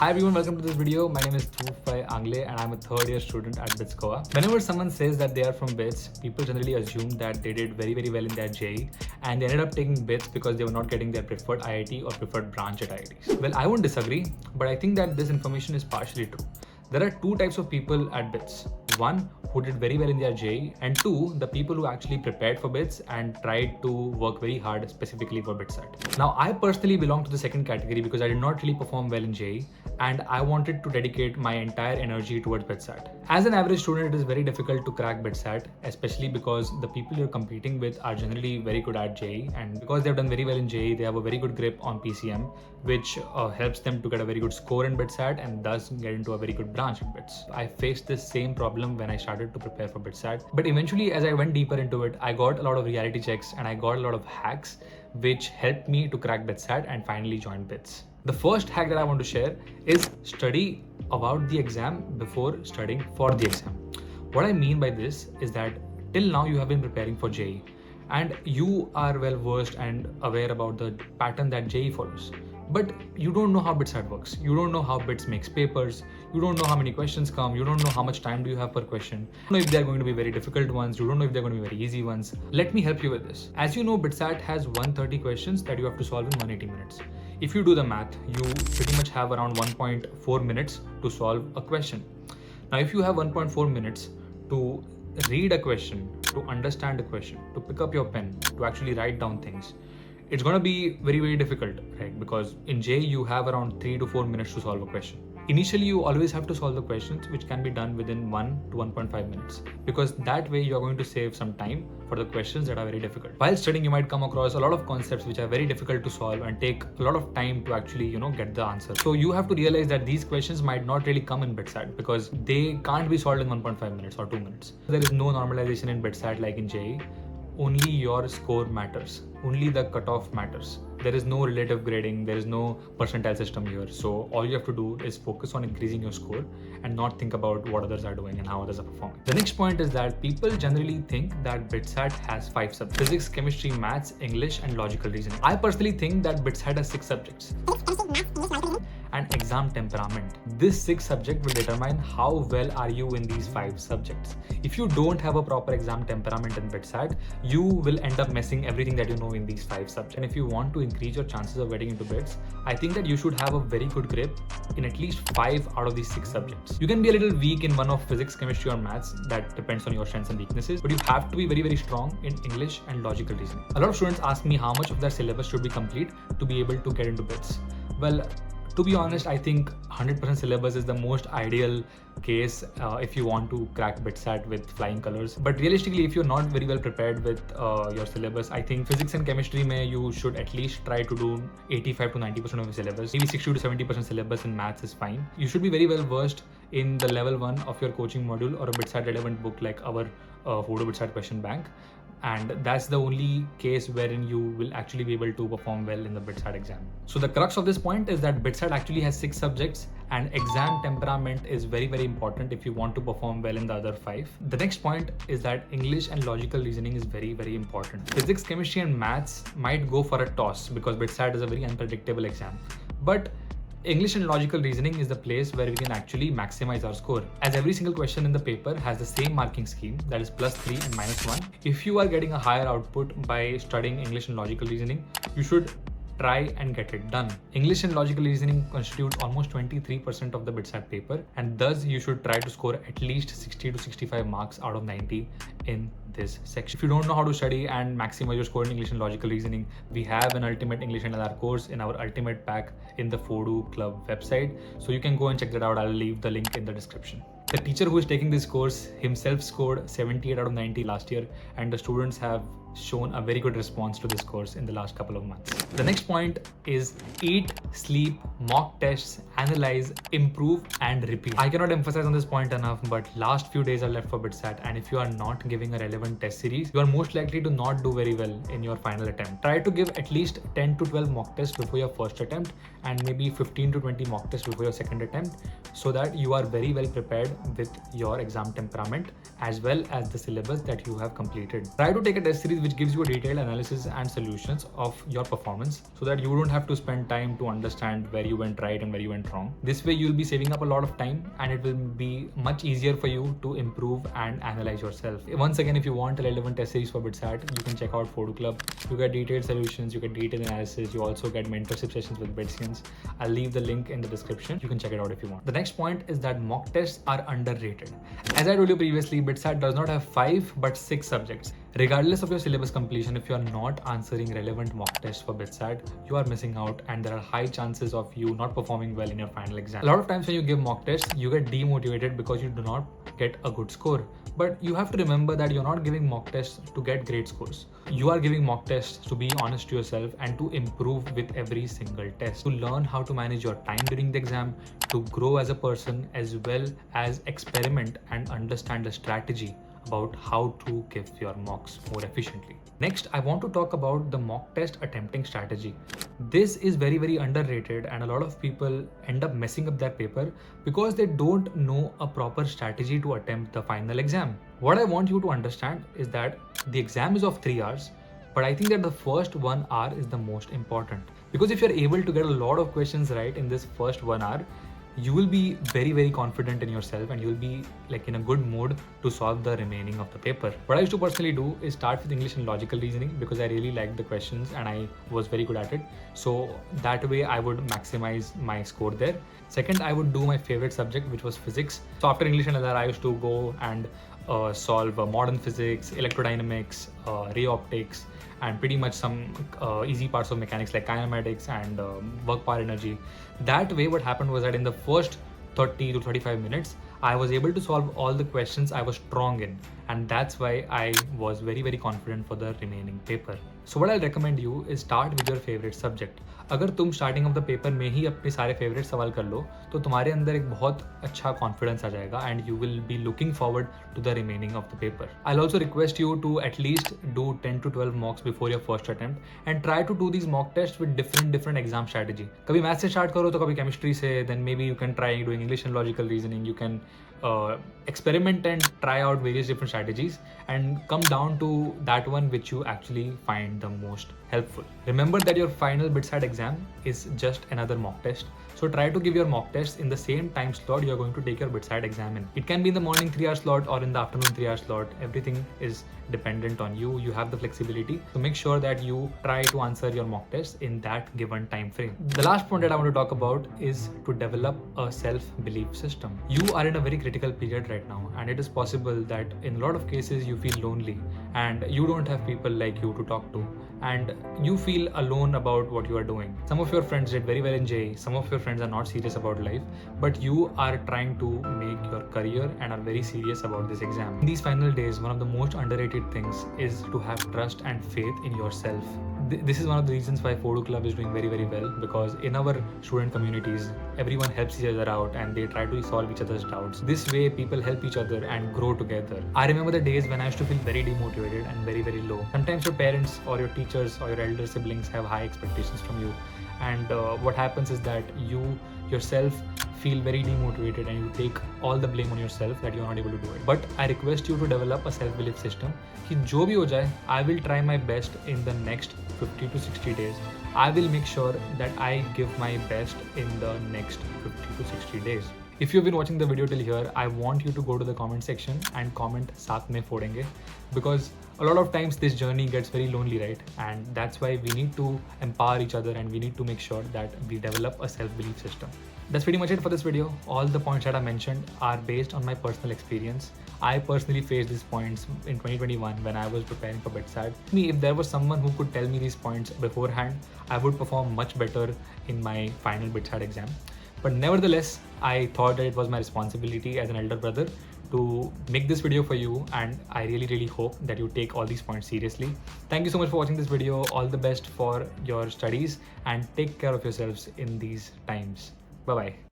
Hi everyone, welcome to this video. My name is Dhruva Pai Angle and I'm a third year student at BITSAT. Whenever someone says that they are from BITS, people generally assume that they did very well in their JEE and they ended up taking BITS because they were not getting their preferred IIT or preferred branch at IITs. Well, I won't disagree, but I think that this information is partially true. There are two types of people at BITS. One, who did very well in their JEE, and two, the people who actually prepared for BITS and tried to work very hard specifically for BITSAT. Now, I personally belong to the second category because I did not really perform well in JEE and I wanted to dedicate my entire energy towards BITSAT. As an average student, it is very difficult to crack BITSAT, especially because the people you're competing with are generally very good at JEE, and because they've done very well in JEE, they have a very good grip on PCM, which helps them to get a very good score in BITSAT and thus get into a very good branch in BITS. I faced this same problem when I started to prepare for BITSAT, but eventually as I went deeper into it, I got a lot of reality checks and I got a lot of hacks which helped me to crack BITSAT and finally join BITS. The first hack that I want to share is study about the exam before studying for the exam. What I mean by this is that till now you have been preparing for JEE and you are well versed and aware about the pattern that JEE follows. But you don't know how BITSAT works. You don't know how BITS makes papers. You don't know how many questions come. You don't know how much time do you have per question. You don't know if they're going to be very difficult ones. You don't know if they're going to be very easy ones. Let me help you with this. As you know, BITSAT has 130 questions that you have to solve in 180 minutes. If you do the math, you pretty much have around 1.4 minutes to solve a question. Now, if you have 1.4 minutes to read a question, to understand a question, to pick up your pen, to actually write down things, it's going to be very difficult, right? Because in JEE, you have around 3 to 4 minutes to solve a question. Initially, you always have to solve the questions which can be done within 1 to 1.5 minutes, because that way you're going to save some time for the questions that are very difficult. While studying, you might come across a lot of concepts which are very difficult to solve and take a lot of time to actually, get the answer. So you have to realize that these questions might not really come in BITSAT because they can't be solved in 1.5 minutes or 2 minutes. There is no normalization in BITSAT like in JEE. Only your score matters. Only the cutoff matters. There is no relative grading. There is no percentile system here. So all you have to do is focus on increasing your score and not think about what others are doing and how others are performing. The next point is that people generally think that BITSAT has 5 subjects: physics, chemistry, maths, English, and logical reasoning. I personally think that BITSAT has 6 subjects. And exam temperament. This 6 subject will determine how well are you in these 5 subjects. If you don't have a proper exam temperament in BITSAT, you will end up messing everything that you know in these 5 subjects. And if you want to increase your chances of getting into BITS, I think that you should have a very good grip in at least 5 out of these 6 subjects. You can be a little weak in one of physics, chemistry, or maths. That depends on your strengths and weaknesses, but you have to be very strong in English and logical reasoning. A lot of students ask me how much of their syllabus should be complete to be able to get into BITS. Well, to be honest, I think 100% syllabus is the most ideal case if you want to crack BITSAT with flying colors. But realistically, if you're not very well prepared with your syllabus, I think physics and chemistry you should at least try to do 85 to 90% of your syllabus. Maybe 60 to 70% syllabus in maths is fine. You should be very well versed in the level 1 of your coaching module or a BITSAT relevant book like our Photo BITSAT question bank. And that's the only case wherein you will actually be able to perform well in the BITSAT exam. So the crux of this point is that BITSAT actually has 6 subjects and exam temperament is very important if you want to perform well in the other 5. The next point is that English and logical reasoning is very important. Physics, chemistry, and maths might go for a toss because BITSAT is a very unpredictable exam. But English and logical reasoning is the place where we can actually maximize our score, as every single question in the paper has the same marking scheme, that is +3 and -1. If you are getting a higher output by studying English and logical reasoning, you should try and get it done. English and logical reasoning constitute almost 23% of the BITSAT paper, and thus you should try to score at least 60 to 65 marks out of 90 in this section. If you don't know how to study and maximize your score in English and logical reasoning, we have an ultimate English and LR course in our ultimate pack in the Fodu Club website. So you can go and check that out. I'll leave the link in the description. The teacher who is taking this course himself scored 78 out of 90 last year, and the students have shown a very good response to this course in the last couple of months. The next point is eat, sleep, mock tests, analyze, improve, and repeat. I cannot emphasize on this point enough, but last few days are left for BITSAT, and if you are not giving a relevant test series, you are most likely to not do very well in your final attempt. Try to give at least 10 to 12 mock tests before your first attempt and maybe 15 to 20 mock tests before your second attempt, so that you are very well prepared with your exam temperament as well as the syllabus that you have completed. Try to take a test series which gives you a detailed analysis and solutions of your performance so that you don't have to spend time to understand where you went right and where you went wrong. This way you'll be saving up a lot of time and it will be much easier for you to improve and analyze yourself. Once again, if you want a relevant test series for BITSAT, you can check out Photo Club. You get detailed solutions, you get detailed analysis, you also get mentorship sessions with BITSians. I'll leave the link in the description. You can check it out if you want. The next point is that mock tests are underrated. As I told you previously, BITSAT does not have 5 but 6 subjects. Regardless of your syllabus completion, if you are not answering relevant mock tests for BITSAT, you are missing out and there are high chances of you not performing well in your final exam. A lot of times when you give mock tests, you get demotivated because you do not get a good score. But you have to remember that you're not giving mock tests to get great scores. You are giving mock tests to be honest to yourself and to improve with every single test, to learn how to manage your time during the exam, to grow as a person, as well as experiment and understand the strategy about how to give your mocks more efficiently. Next, I want to talk about the mock test attempting strategy. This is very underrated and a lot of people end up messing up their paper because they don't know a proper strategy to attempt the final exam. What I want you to understand is that the exam is of 3 hours, but I think that the first 1 hour is the most important, because if you're able to get a lot of questions right in this first 1 hour, you will be very confident in yourself and you'll be like in a good mood to solve the remaining of the paper. What I used to personally do is start with English and logical reasoning because I really liked the questions and I was very good at it. So that way I would maximize my score there. Second, I would do my favorite subject, which was physics. So after English and LR, I used to go and solve modern physics, electrodynamics, ray optics, and pretty much some easy parts of mechanics like kinematics and work power energy. That way what happened was that in the first 30 to 35 minutes, I was able to solve all the questions I was strong in, and that's why I was very confident for the remaining paper. So what I'll recommend you is start with your favorite subject. अगर तुम starting of the paper में ही अपने सारे favourite सवाल कर लो तो तुम्हारे अंदर एक बहुत अच्छा कॉन्फिडेंस आ जाएगा and you will be looking forward to the remaining of the paper. I will also request you to at least do 10 to 12 mocks before your first attempt and try to do these mock test with different exam strategy. कभी math से start करो तो कभी chemistry से, then maybe you can try doing English and logical reasoning. You can experiment and try out various different strategies and come down to that one which you actually find the most helpful. Remember that your final BITSAT exam is just another mock test. So try to give your mock tests in the same time slot you're going to take your BITSAT exam in. It can be in the morning 3-hour slot or in the afternoon 3-hour slot. Everything is dependent on you. You have the flexibility. So make sure that you try to answer your mock tests in that given time frame. The last point that I want to talk about is to develop a self-belief system. You are in a very critical period right now, and it is possible that in a lot of cases you feel lonely and you don't have people like you to talk to, and you feel alone about what you are doing. Some of your friends did very well in JEE, some of your friends are not serious about life, but you are trying to make your career and are very serious about this exam. In these final days, one of the most underrated things is to have trust and faith in yourself. This is one of the reasons why Photo Club is doing very well, because in our student communities, everyone helps each other out and they try to solve each other's doubts. This way, people help each other and grow together. I remember the days when I used to feel very demotivated and very low. Sometimes your parents or your teachers or your elder siblings have high expectations from you, and what happens is that you yourself feel very demotivated and you take all the blame on yourself that you're not able to do it. But I request you to develop a self-belief system कि जो भी हो जाए, I will try my best in the next 50 to 60 days. I will make sure that I give my best in the next 50 to 60 days. If you've been watching the video till here, I want you to go to the comment section and comment साथ में फोड़ेंगे, because a lot of times this journey gets very lonely, right? And that's why we need to empower each other and we need to make sure that we develop a self-belief system. That's pretty much it for this video. All the points that I mentioned are based on my personal experience. I personally faced these points in 2021 when I was preparing for BITSAT. If there was someone who could tell me these points beforehand, I would perform much better in my final BITSAT exam. But nevertheless, I thought that it was my responsibility as an elder brother to make this video for you, and I really hope that you take all these points seriously. Thank you so much for watching this video. All the best for your studies and take care of yourselves in these times. Bye bye.